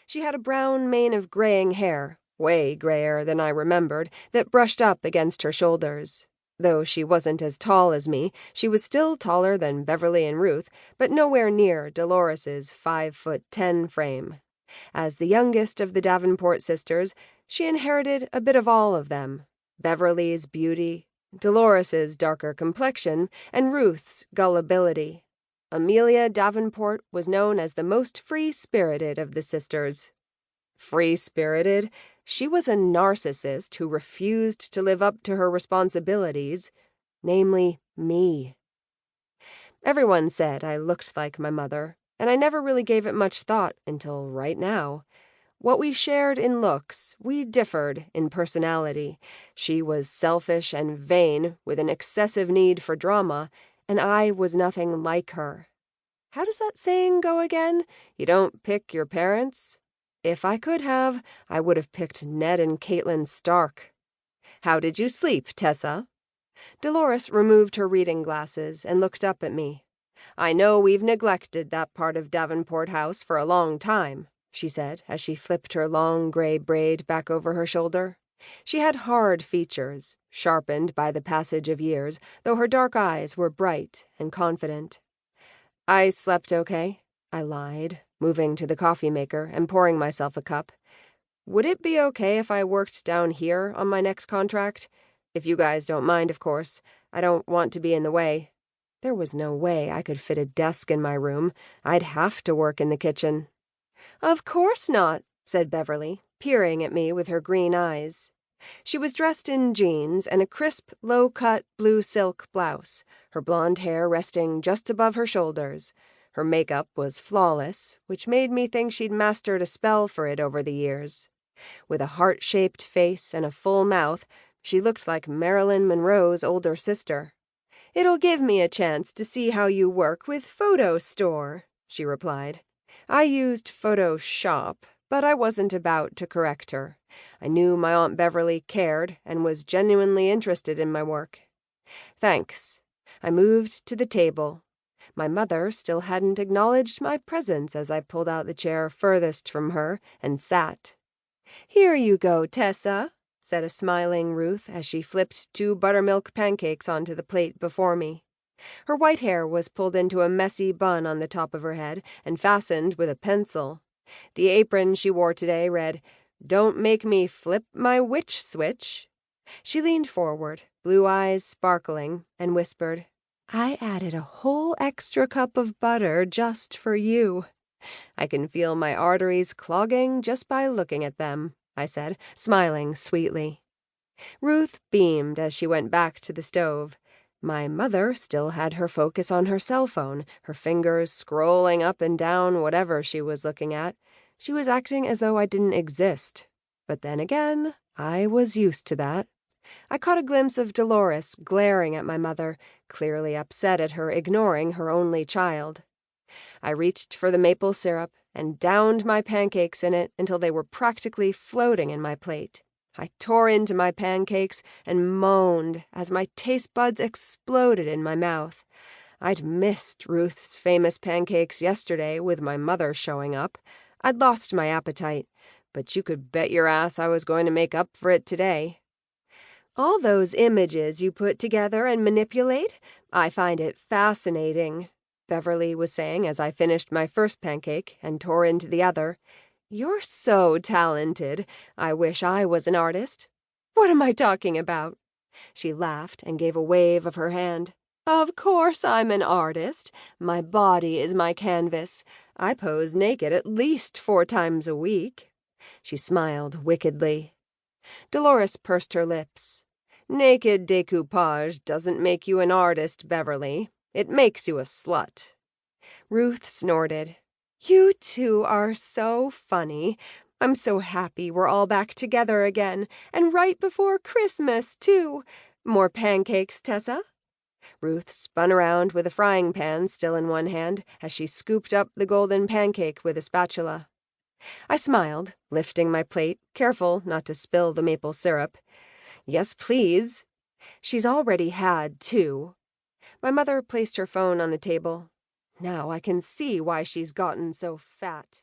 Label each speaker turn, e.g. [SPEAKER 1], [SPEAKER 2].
[SPEAKER 1] She had a brown mane of graying hair, way grayer than I remembered, that brushed up against her shoulders. Though she wasn't as tall as me, she was still taller than Beverly and Ruth, but nowhere near Dolores's 5'10" frame. As the youngest of the Davenport sisters, she inherited a bit of all of them: Beverly's beauty, Dolores's darker complexion, and Ruth's gullibility. Amelia Davenport was known as the most free-spirited of the sisters. Free-spirited? She was a narcissist who refused to live up to her responsibilities, namely me. Everyone said I looked like my mother, and I never really gave it much thought until right now. What we shared in looks, we differed in personality. She was selfish and vain, with an excessive need for drama, and I was nothing like her. How does that saying go again? You don't pick your parents? If I could have, I would have picked Ned and Caitlin Stark. How did you sleep, Tessa? Dolores removed her reading glasses and looked up at me. I know we've neglected that part of Davenport House for a long time, she said as she flipped her long gray braid back over her shoulder. She had hard features, sharpened by the passage of years, though her dark eyes were bright and confident. I slept okay, I lied, moving to the coffee maker and pouring myself a cup. Would it be okay if I worked down here on my next contract? If you guys don't mind, of course. I don't want to be in the way. There was no way I could fit a desk in my room. I'd have to work in the kitchen. Of course not, said Beverly, peering at me with her green eyes. She was dressed in jeans and a crisp, low-cut blue silk blouse, her blonde hair resting just above her shoulders. Her makeup was flawless, which made me think she'd mastered a spell for it over the years. With a heart-shaped face and a full mouth, she looked like Marilyn Monroe's older sister. It'll give me a chance to see how you work with Photo Store, she replied. I used Photoshop, but I wasn't about to correct her. I knew my Aunt Beverly cared and was genuinely interested in my work. Thanks. I moved to the table. My mother still hadn't acknowledged my presence as I pulled out the chair furthest from her and sat. Here you go, Tessa, said a smiling Ruth as she flipped 2 buttermilk pancakes onto the plate before me. Her white hair was pulled into a messy bun on the top of her head and fastened with a pencil. The apron she wore today read, "Don't make me flip my witch switch." She leaned forward, blue eyes sparkling, and whispered, I added a whole extra cup of butter just for you. I can feel my arteries clogging just by looking at them, I said, smiling sweetly. Ruth beamed as she went back to the stove. My mother still had her focus on her cell phone, her fingers scrolling up and down whatever she was looking at. She was acting as though I didn't exist. But then again, I was used to that. I caught a glimpse of Dolores glaring at my mother, clearly upset at her ignoring her only child. I reached for the maple syrup and downed my pancakes in it until they were practically floating in my plate. I tore into my pancakes and moaned as my taste buds exploded in my mouth. I'd missed Ruth's famous pancakes yesterday with my mother showing up. I'd lost my appetite, but you could bet your ass I was going to make up for it today. All those images you put together and manipulate, I find it fascinating, Beverly was saying as I finished my first pancake and tore into the other. You're so talented. I wish I was an artist. What am I talking about? She laughed and gave a wave of her hand. Of course I'm an artist. My body is my canvas. I pose naked at least 4 times a week. She smiled wickedly. Dolores pursed her lips. Naked decoupage doesn't make you an artist, Beverly. It makes you a slut. Ruth snorted. You two are so funny. I'm so happy we're all back together again, and right before Christmas, too. More pancakes, Tessa? Ruth spun around with a frying pan still in one hand as she scooped up the golden pancake with a spatula. I smiled, lifting my plate, careful not to spill the maple syrup. Yes, please. She's already had 2. My mother placed her phone on the table. Now I can see why she's gotten so fat.